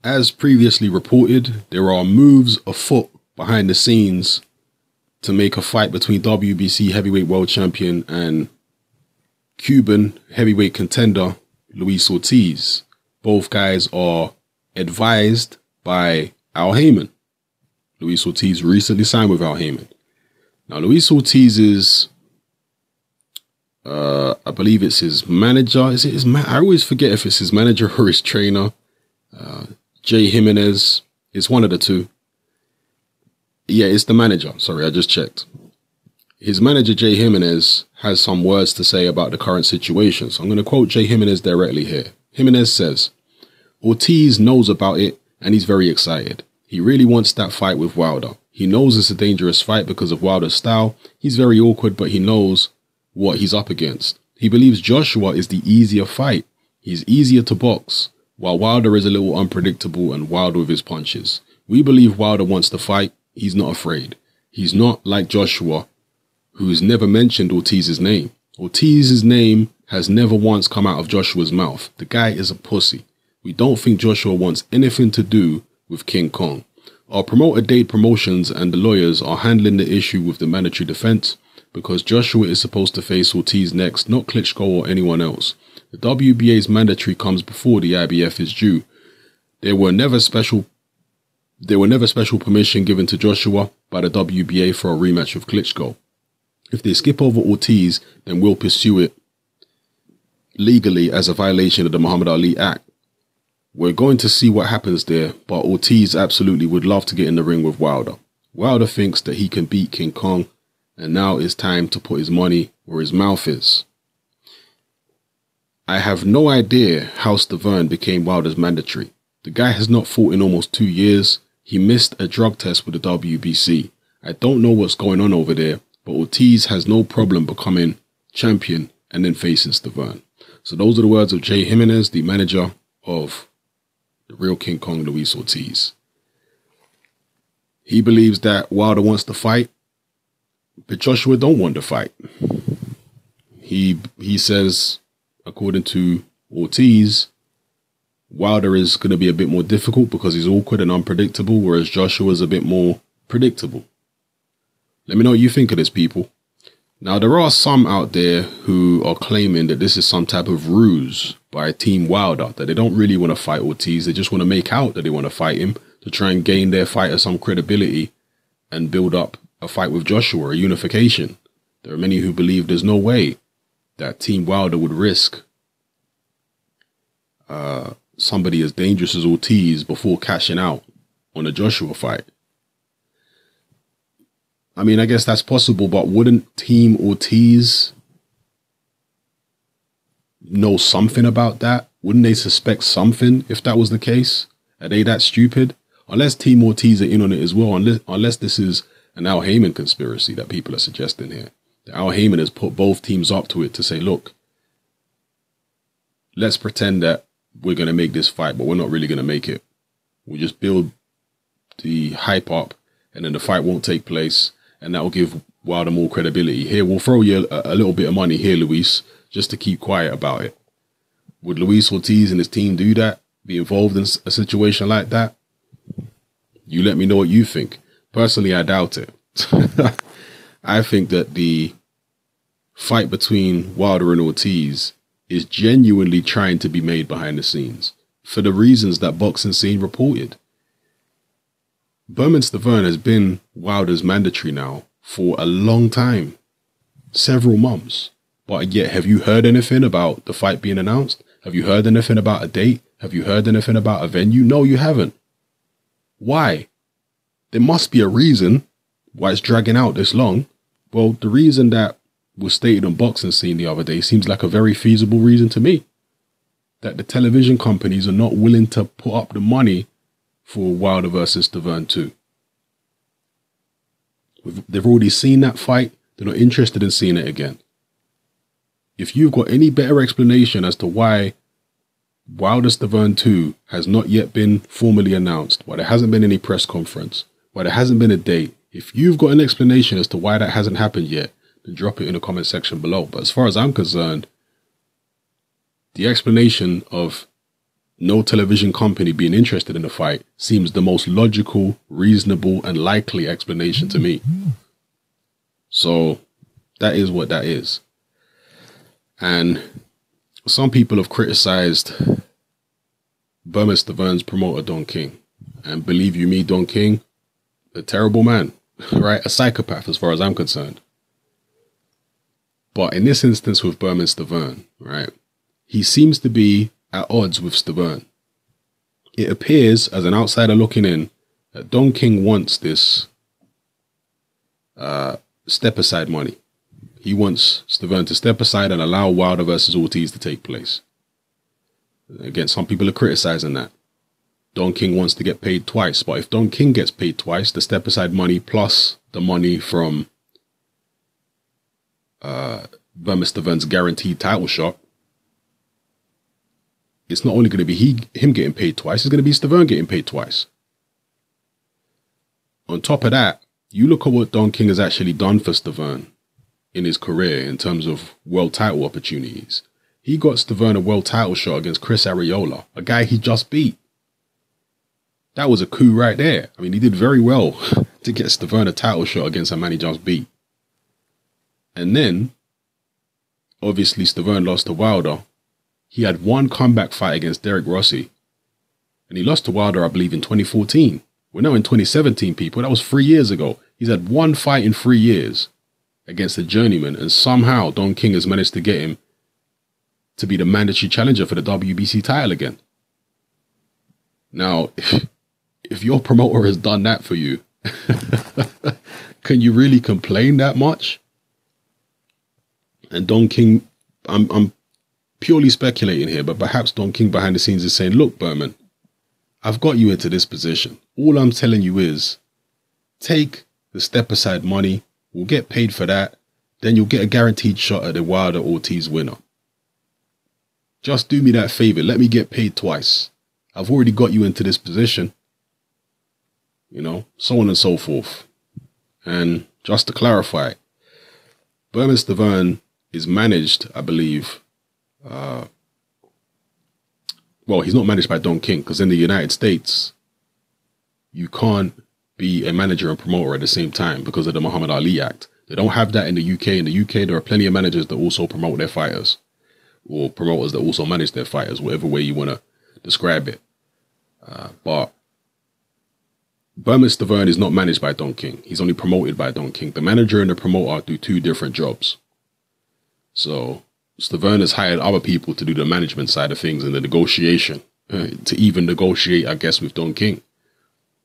As previously reported, there are moves afoot behind the scenes to make a fight between WBC heavyweight world champion and Cuban heavyweight contender Luis Ortiz. Both guys are advised by Al Heyman. Luis Ortiz recently signed with Al Heyman. Now, Luis Ortiz is, I believe it's his manager. Is it his I always forget if it's his manager or his trainer. Jay Jiminez. It's one of the two. Yeah, it's the manager. Sorry, I just checked. His manager, Jay Jimenez, has some words to say about the current situation. So I'm going to quote Jay Jimenez directly here. Jimenez says, Ortiz knows about it and he's very excited. He really wants that fight with Wilder. He knows it's a dangerous fight because of Wilder's style. He's very awkward, but he knows what he's up against. He believes Joshua is the easier fight. He's easier to box, while Wilder is a little unpredictable and wild with his punches. We believe Wilder wants to fight. He's not afraid. He's not like Joshua, who's never mentioned Ortiz's name. Ortiz's name has never once come out of Joshua's mouth. The guy is a pussy. We don't think Joshua wants anything to do with King Kong. Our promoter Dade Promotions and the lawyers are handling the issue with the mandatory defense because Joshua is supposed to face Ortiz next, not Klitschko or anyone else. The WBA's mandatory comes before the IBF is due. There were never special permission given to Joshua by the WBA for a rematch with Klitschko. If they skip over Ortiz, then we'll pursue it legally as a violation of the Muhammad Ali Act. We're going to see what happens there, but Ortiz absolutely would love to get in the ring with Wilder. Wilder thinks that he can beat King Kong, and now it's time to put his money where his mouth is. I have no idea how Stavern became Wilder's mandatory. The guy has not fought in almost 2 years. He missed a drug test with the WBC. I don't know what's going on over there, but Ortiz has no problem becoming champion and then facing Stavern. So those are the words of Jay Jimenez, the manager of the real King Kong, Luis Ortiz. He believes that Wilder wants to fight, but Joshua don't want to fight. He says, according to Ortiz, Wilder is going to be a bit more difficult because he's awkward and unpredictable, whereas Joshua is a bit more predictable. Let me know what you think of this, people. Now, there are some out there who are claiming that this is some type of ruse by Team Wilder, that they don't really want to fight Ortiz. They just want to make out that they want to fight him to try and gain their fighter some credibility and build up a fight with Joshua, a unification. There are many who believe there's no way that Team Wilder would risk somebody as dangerous as Ortiz before cashing out on a Joshua fight. I mean, I guess that's possible, but wouldn't Team Ortiz know something about that? Wouldn't they suspect something if that was the case? Are they that stupid? Unless Team Ortiz are in on it as well, unless this is an Al Heyman conspiracy that people are suggesting here. Al Heyman has put both teams up to it to say, look, let's pretend that we're going to make this fight, but we're not really going to make it. We'll just build the hype up and then the fight won't take place. And that will give Wilder more credibility. Here, we'll throw you a little bit of money here, Luis, just to keep quiet about it. Would Luis Ortiz and his team do that? Be involved in a situation like that? You let me know what you think. Personally, I doubt it. I think that the fight between Wilder and Ortiz is genuinely trying to be made behind the scenes for the reasons that Boxing Scene reported. Berman Stavern has been Wilder's mandatory now for a long time, several months. But yet, have you heard anything about the fight being announced? Have you heard anything about a date? Have you heard anything about a venue? No, you haven't. Why? There must be a reason why it's dragging out this long. Well, the reason that was stated on Boxing Scene the other day seems like a very feasible reason to me. That the television companies are not willing to put up the money for Wilder versus Stavern 2. They've already seen that fight. They're not interested in seeing it again. If you've got any better explanation as to why Wilder Stavern 2 has not yet been formally announced, why there hasn't been any press conference, why there hasn't been a date, if you've got an explanation as to why that hasn't happened yet, then drop it in the comment section below. But as far as I'm concerned, the explanation of no television company being interested in the fight seems the most logical, reasonable, and likely explanation to me. So that is what that is. And some people have criticized Burma Stavern's promoter, Don King. And believe you me, Don King, a terrible man, right? A psychopath as far as I'm concerned. But in this instance with Burma Stavern, right, he seems to be at odds with Stavern. It appears, as an outsider looking in, that Don King wants this step aside money. He wants Stavern to step aside and allow Wilder versus Ortiz to take place. Again, some people are criticizing that. Don King wants to get paid twice, but if Don King gets paid twice, the step aside money plus the money from Burma Stavern's guaranteed title shot, it's not only going to be him getting paid twice, it's going to be Stavern getting paid twice. On top of that, you look at what Don King has actually done for Stavern in his career in terms of world title opportunities. He got Stavern a world title shot against Chris Arreola, a guy he just beat. That was a coup right there. I mean, he did very well to get Stavern a title shot against a man he just beat. And then, obviously, Stavern lost to Wilder. He had one comeback fight against Derek Rossi. And he lost to Wilder, I believe, in 2014. We're now in 2017, people. That was 3 years ago. He's had one fight in 3 years against a journeyman. And somehow Don King has managed to get him to be the mandatory challenger for the WBC title again. Now, if your promoter has done that for you, can you really complain that much? And Don King, I'm purely speculating here, but perhaps Don King behind the scenes is saying, look, Berman, I've got you into this position. All I'm telling you is take the step aside money. We'll get paid for that. Then you'll get a guaranteed shot at the Wilder Ortiz winner. Just do me that favor. Let me get paid twice. I've already got you into this position. You know, so on and so forth. And just to clarify, Burma Stavern is managed, I believe. Well, he's not managed by Don King, because in the United States, you can't be a manager and promoter at the same time because of the Muhammad Ali Act. They don't have that in the UK. In the UK, there are plenty of managers that also promote their fighters, or promoters that also manage their fighters, whatever way you want to describe it. But Burma Stavern is not managed by Don King. He's only promoted by Don King. The manager and the promoter do two different jobs. So Stavern has hired other people to do the management side of things and the negotiation, to even negotiate, I guess, with Don King.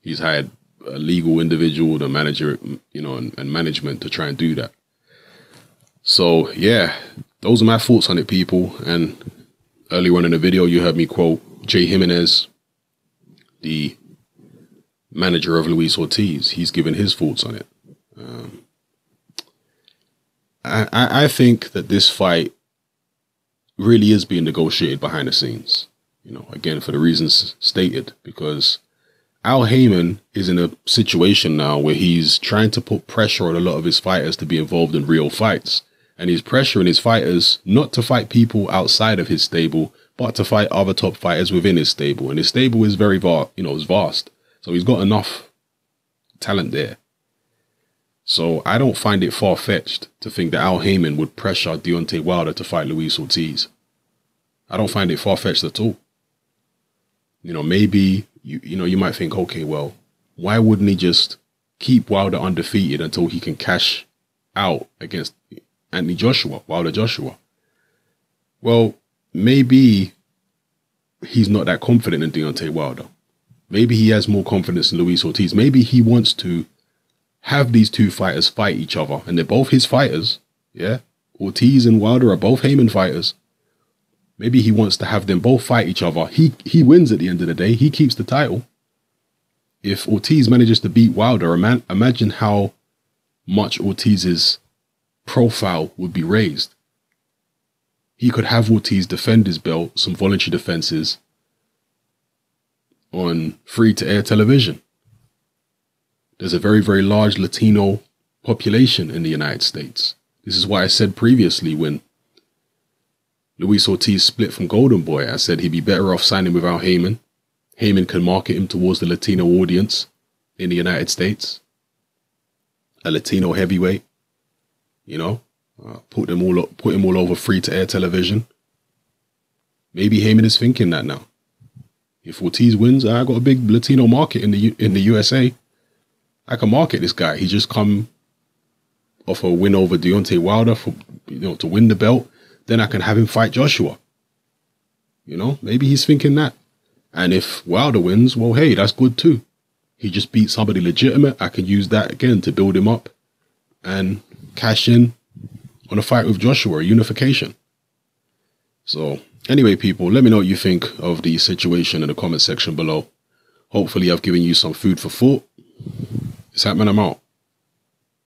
He's hired a legal individual, the manager, you know, and management to try and do that. So, yeah, those are my thoughts on it, people. And earlier on in the video, you heard me quote Jay Jiminez, the manager of Luis Ortiz. He's given his thoughts on it. I think that this fight really is being negotiated behind the scenes. You know, again, for the reasons stated, because Al Heyman is in a situation now where he's trying to put pressure on a lot of his fighters to be involved in real fights. And he's pressuring his fighters not to fight people outside of his stable, but to fight other top fighters within his stable. And his stable is very vast. So he's got enough talent there. So I don't find it far-fetched to think that Al Heyman would pressure Deontay Wilder to fight Luis Ortiz. I don't find it far-fetched at all. You know, maybe, you might think, okay, well, why wouldn't he just keep Wilder undefeated until he can cash out against Wilder Joshua? Well, maybe he's not that confident in Deontay Wilder. Maybe he has more confidence in Luis Ortiz. Maybe he wants to have these two fighters fight each other, and they're both his fighters. Yeah, Ortiz and Wilder are both Heyman fighters. Maybe he wants to have them both fight each other. He wins at the end of the day. He keeps the title. If Ortiz manages to beat Wilder, imagine how much Ortiz's profile would be raised. He could have Ortiz defend his belt, some voluntary defenses, on free-to-air television. There's a very, very large Latino population in the United States. This is why I said previously, when Luis Ortiz split from Golden Boy. I said he'd be better off signing without Heyman. Heyman can market him towards the Latino audience in the United States. A Latino heavyweight, you know, put him all over free-to-air television. Maybe Heyman is thinking that now. If Ortiz wins, I got a big Latino market in the USA. I can market this guy. He just come off a win over Deontay Wilder to win the belt. Then I can have him fight Joshua. You know, maybe he's thinking that. And if Wilder wins, well, hey, that's good too. He just beat somebody legitimate. I can use that again to build him up and cash in on a fight with Joshua, a unification. So anyway, people, let me know what you think of the situation in the comment section below. Hopefully I've given you some food for thought. It's happening, I'm out.